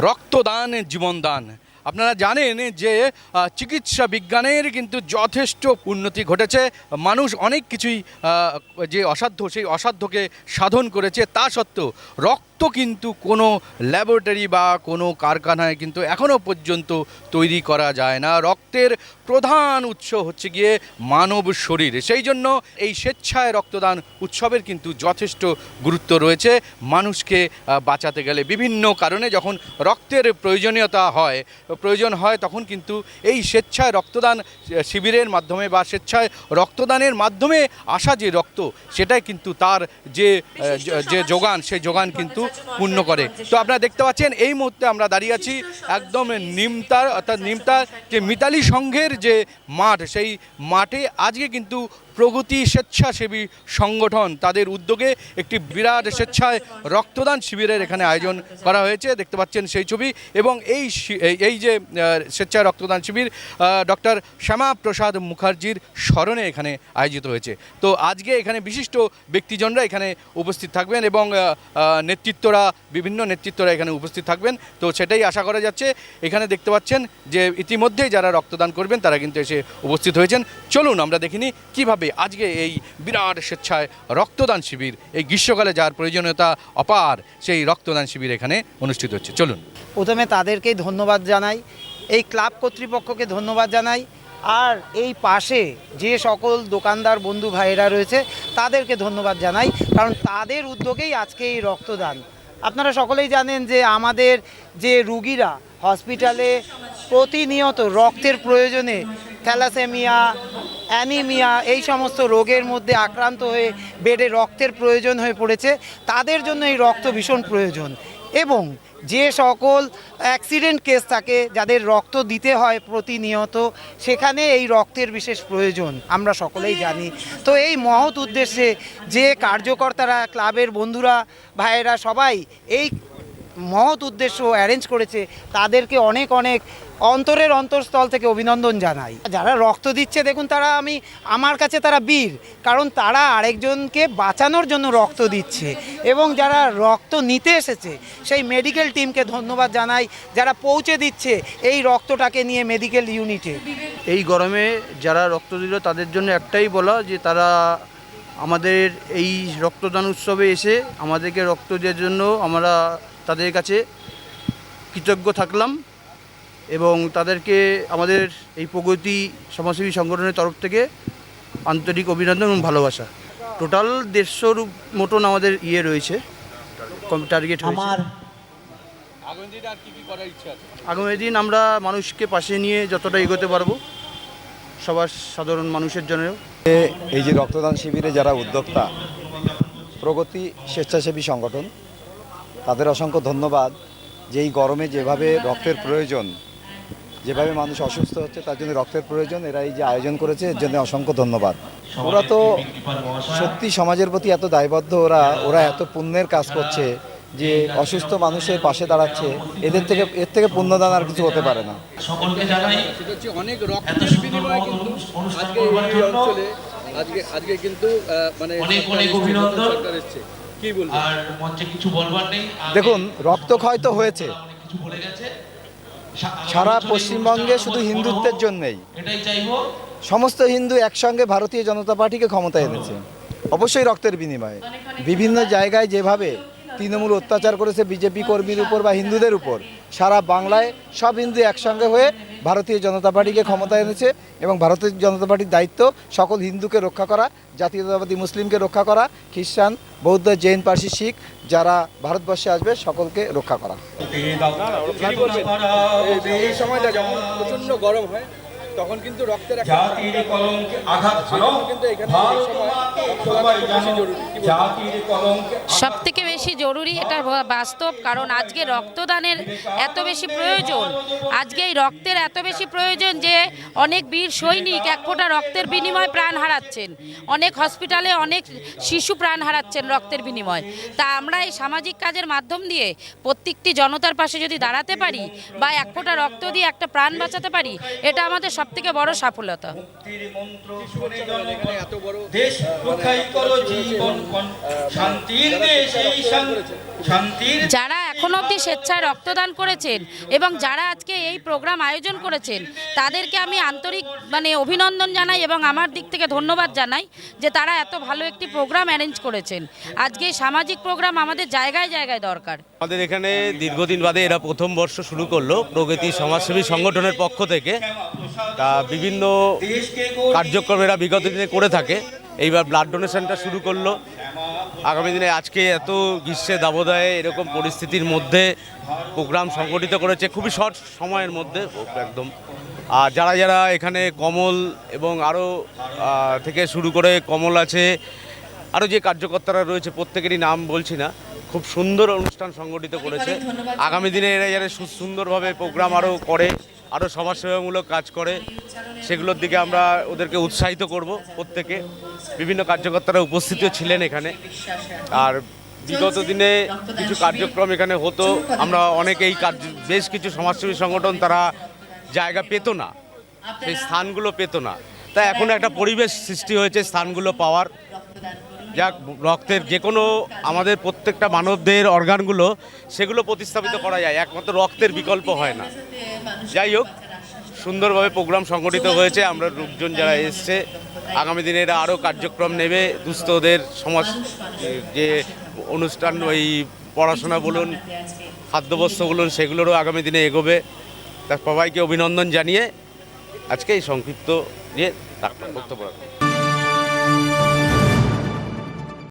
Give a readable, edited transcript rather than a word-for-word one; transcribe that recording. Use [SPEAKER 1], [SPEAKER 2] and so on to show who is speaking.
[SPEAKER 1] রক্তদান জীবনদান। আপনারা জানেন যে চিকিৎসা বিজ্ঞানের কিন্তু যথেষ্ট উন্নতি ঘটেছে। মানুষ অনেক কিছুই যে অসাধ্য সেই অসাধ্যকে সাধন করেছে, তা সত্ত্বেও রক্ত কিন্তু কোনো ল্যাবরেটরি বা কোনো কারখানায় কিন্তু এখনও পর্যন্ত তৈরি করা যায় না। রক্তের প্রধান উৎস হচ্ছে গিয়ে মানব শরীর। সেই জন্য এই স্বেচ্ছায় রক্তদান উৎসবের কিন্তু যথেষ্ট গুরুত্ব রয়েছে। মানুষকে বাঁচাতে গেলে বিভিন্ন কারণে যখন রক্তের প্রয়োজন হয় তখন কিন্তু এই স্বেচ্ছায় রক্তদান শিবিরের মাধ্যমে বা স্বেচ্ছায় রক্তদানের মাধ্যমে আসা যে রক্ত, সেটাই কিন্তু তার যে যোগান, সেই যোগান কিন্তু পূর্ণ করে। তো আপনারা দেখতে পাচ্ছেন এই মুহূর্তে আমরা দাঁড়িয়ে আছি একদম নিমতার, অর্থাৎ নিমতার যে মিতালি সংঘের যে মাঠ, সেই মাঠে আজকে কিন্তু প্রগতি স্বেচ্ছাসেবী সংগঠন তাদের উদ্যোগে একটি বিরাট স্বেচ্ছায় রক্তদান শিবিরের এখানে আয়োজন করা হয়েছে। দেখতে পাচ্ছেন সেই ছবি। এবং এই যে স্বেচ্ছায় রক্তদান শিবির ডক্টর শ্যামাপ্রসাদ মুখার্জির স্মরণে এখানে আয়োজিত হয়েছে। তো আজকে এখানে বিশিষ্ট ব্যক্তিজনরা এখানে উপস্থিত থাকবেন এবং বিভিন্ন নেতৃত্বরা এখানে উপস্থিত থাকবেন। তো সেটাই আশা করা যাচ্ছে। এখানে দেখতে পাচ্ছেন যে ইতিমধ্যেই যারা রক্তদান করবেন তারা কিন্তু এসে উপস্থিত হয়েছেন। চলুন আমরা দেখিনি কিভাবে আজকে এই বিরাট স্বেচ্ছায় রক্তদান শিবির, এই গ্রীষ্মকালে যার প্রয়োজনীয়তা অপার, সেই রক্তদান শিবির এখানে অনুষ্ঠিত হচ্ছে। চলুন।
[SPEAKER 2] প্রথমে তাদেরকেই ধন্যবাদ জানাই, এই ক্লাব কর্তৃপক্ষকে ধন্যবাদ জানাই, আর এই পাশে যে সকল দোকানদার বন্ধু ভাইয়েরা রয়েছে তাদেরকে ধন্যবাদ জানাই, কারণ তাদের উদ্যোগেই আজকে এই রক্তদান। আপনারা সকলেই জানেন যে আমাদের যে রুগীরা হসপিটালে প্রতিনিয়ত রক্তের প্রয়োজনে থ্যালাসেমিয়া, অ্যানিমিয়া এই সমস্ত রোগের মধ্যে আক্রান্ত হয়ে বেডে রক্তের প্রয়োজন হয়ে পড়েছে, তাদের জন্য এই রক্ত ভীষণ প্রয়োজন। এবং যে সকল অ্যাক্সিডেন্ট কেস থাকে, যাদের রক্ত দিতে হয় প্রতিনিয়ত, সেখানে এই রক্তের বিশেষ প্রয়োজন আমরা সকলেই জানি। তো এই মহৎ উদ্দেশ্যে যে কার্যকর্তারা, ক্লাবের বন্ধুরা, ভাইয়েরা সবাই এই মহৎ উদ্দেশ্য অ্যারেঞ্জ করেছে, তাদেরকে অনেক অনেক অন্তরের অন্তঃস্থল থেকে অভিনন্দন জানাই। যারা রক্ত দিচ্ছে দেখুন, আমার কাছে তারা বীর, কারণ তারা আরেকজনকে বাঁচানোর জন্য রক্ত দিচ্ছে। এবং যারা রক্ত নিতে এসেছে সেই মেডিকেল টিমকে ধন্যবাদ জানাই, যারা পৌঁছে দিচ্ছে এই রক্তটাকে নিয়ে মেডিকেল ইউনিটে।
[SPEAKER 3] এই গরমে যারা রক্ত দিল তাদের জন্য একটাই বলা, যে তারা আমাদের এই রক্তদান উৎসবে এসে আমাদেরকে রক্ত দেওয়ার জন্য আমরা তাদের কাছে কৃতজ্ঞ থাকলাম এবং তাদেরকে আমাদের এই প্রগতি সমাজসেবী সংগঠনের তরফ থেকে আন্তরিক অভিনন্দন এবং ভালোবাসা। টোটাল 150 মতন আমাদের রয়েছে, টার্গেট হয়েছে। আগামী দিন আমরা মানুষকে পাশে নিয়ে যতটা এগোতে পারবো সবার, সাধারণ মানুষের জন্য।
[SPEAKER 4] এই যে রক্তদান শিবিরে যারা উদ্যোক্তা, প্রগতি স্বেচ্ছাসেবী সংগঠন, তাদের অসংখ্য ধন্যবাদ। যে এই গরমে যেভাবে রক্তের প্রয়োজন, যেভাবে মানুষ অসুস্থ হচ্ছে তার জন্য রক্তের প্রয়োজন, এরা এই যে আয়োজন করেছে এর জন্য অসংখ্য ধন্যবাদ। ওরা তো সত্যি সমাজের প্রতি এত দায়বদ্ধ, ওরা এত পুণ্যের কাজ করছে যে অসুস্থ মানুষের পাশে দাঁড়াচ্ছে। এর থেকে পুণ্যদান আর কিছু হতে পারে না।
[SPEAKER 1] অনেক রক্তের বিনিময়ে কিন্তু আজকে এই অঞ্চলে আজকে কিন্তু মানে অনেক অভিনন্দন এসেছে। কি বলবো, আর মঞ্চে কিছু বলবার নেই।
[SPEAKER 4] দেখুন, রক্তক্ষয় তো হয়েছে সারা পশ্চিমবঙ্গে, শুধু হিন্দুত্বের জন্যেই। সমস্ত হিন্দু একসঙ্গে ভারতীয় জনতা পার্টিকে ক্ষমতায় এনেছে, অবশ্যই রক্তের বিনিময়ে। বিভিন্ন জায়গায় যেভাবে তৃণমূল অত্যাচার করেছে বিজেপি কর্মীর উপর বা হিন্দুদের উপর, সারা বাংলায় সব হিন্দু একসঙ্গে হয়ে ভারতীয় জনতা পার্টিকে ক্ষমতায় এনেছে। এবং ভারতীয় জনতা পার্টির দায়িত্ব সকল হিন্দুকে রক্ষা করা, জাতীয়তাবাদী মুসলিমকে রক্ষা করা, খ্রিস্টান, বৌদ্ধ, জৈন, পার্সি, শিখ যারা ভারতবর্ষে আসবে সকলকে রক্ষা করা।
[SPEAKER 1] এই সময়টা যখন প্রচণ্ড গরম হয় তখন কিন্তু রক্তের
[SPEAKER 5] সব থেকে বেশি জরুরি, এটা বাস্তব। কারণ আজকে রক্তদানের এত বেশি প্রয়োজন, আজকে এই রক্তের এত বেশি প্রয়োজন যে অনেক বীর সৈনিক এক ফোঁটা রক্তের বিনিময়ে প্রাণ হারাচ্ছেন, অনেক হসপিটালে অনেক শিশু প্রাণ হারাচ্ছেন রক্তের বিনিময়ে। তা আমরা এই সামাজিক কাজের মাধ্যম দিয়ে প্রত্যেকটি জনতার পাশে যদি দাঁড়াতে পারি বা এক ফোঁটা রক্ত দিয়ে একটা প্রাণ বাঁচাতে পারি, এটা আমাদের সব থেকে বড় সফলতা। যারা এখনো অবধি স্বেচ্ছায় রক্তদান করেছেন এবং যারা আজকে এই প্রোগ্রাম আয়োজন করেছেন তাদেরকে আমি আন্তরিক অভিনন্দন জানাই এবং আমার দিক থেকে ধন্যবাদ জানাই যে তারা এত ভালো একটি প্রোগ্রাম অ্যারেঞ্জ করেছেন। আজকে এই সামাজিক প্রোগ্রাম আমাদের জায়গায় জায়গায় দরকার।
[SPEAKER 6] আমাদের এখানে দীর্ঘদিন বাদে এরা প্রথম বর্ষ শুরু করলো প্রগতি সমাজসেবী সংগঠনের পক্ষ থেকে। তা বিভিন্ন কার্যক্রম এরা বিগত দিনে করে থাকে, এইবার ব্লাড ডোনেশনটা শুরু করলো। আগামী দিনে আজকে এত গ্রীষ্মের দাবদাহে এরকম পরিস্থিতির মধ্যে প্রোগ্রাম সংগঠিত করেছে খুবই শর্ট সময়ের মধ্যে একদম। আর যারা যারা এখানে কমল এবং আরও থেকে শুরু করে কমল আছে, আরও যে কার্যকর্তারা রয়েছে প্রত্যেকেরই নাম বলছি না, খুব সুন্দর অনুষ্ঠান সংগঠিত করেছে। আগামী দিনে এরা যারা সুন্দরভাবে প্রোগ্রাম আরও করে, আরও সমাজসেবামূলক কাজ করে, সেগুলোর দিকে আমরা ওদেরকে উৎসাহিত করব। প্রত্যেকে বিভিন্ন কার্যকর্তারা উপস্থিতও ছিলেন এখানে। আর বিগত দিনে কিছু কার্যক্রম এখানে হতো, আমরা অনেকেই বেশ কিছু সমাজসেবী সংগঠন তারা জায়গা পেত না, সেই স্থানগুলো পেত না। তাই এখন একটা পরিবেশ সৃষ্টি হয়েছে স্থানগুলো পাওয়ার। যাক, রক্তের যে কোনো আমাদের প্রত্যেকটা মানবদের অর্গানগুলো সেগুলো প্রতিস্থাপিত করা যায়, একমাত্র রক্তের বিকল্প হয় না। যাই হোক, সুন্দরভাবে প্রোগ্রাম সংগঠিত হয়েছে। আমরা লোকজন যারা এসছে আগামী দিনে এরা আরও কার্যক্রম নেবে, দুস্থদের সমাজ যে অনুষ্ঠান, ওই পড়াশোনা বলুন, খাদ্যবস্ত্র বলুন, সেগুলোরও আগামী দিনে এগোবে। তা সবাইকে অভিনন্দন জানিয়ে আজকে এই সংক্ষিপ্ত বক্তব্য রাখলাম।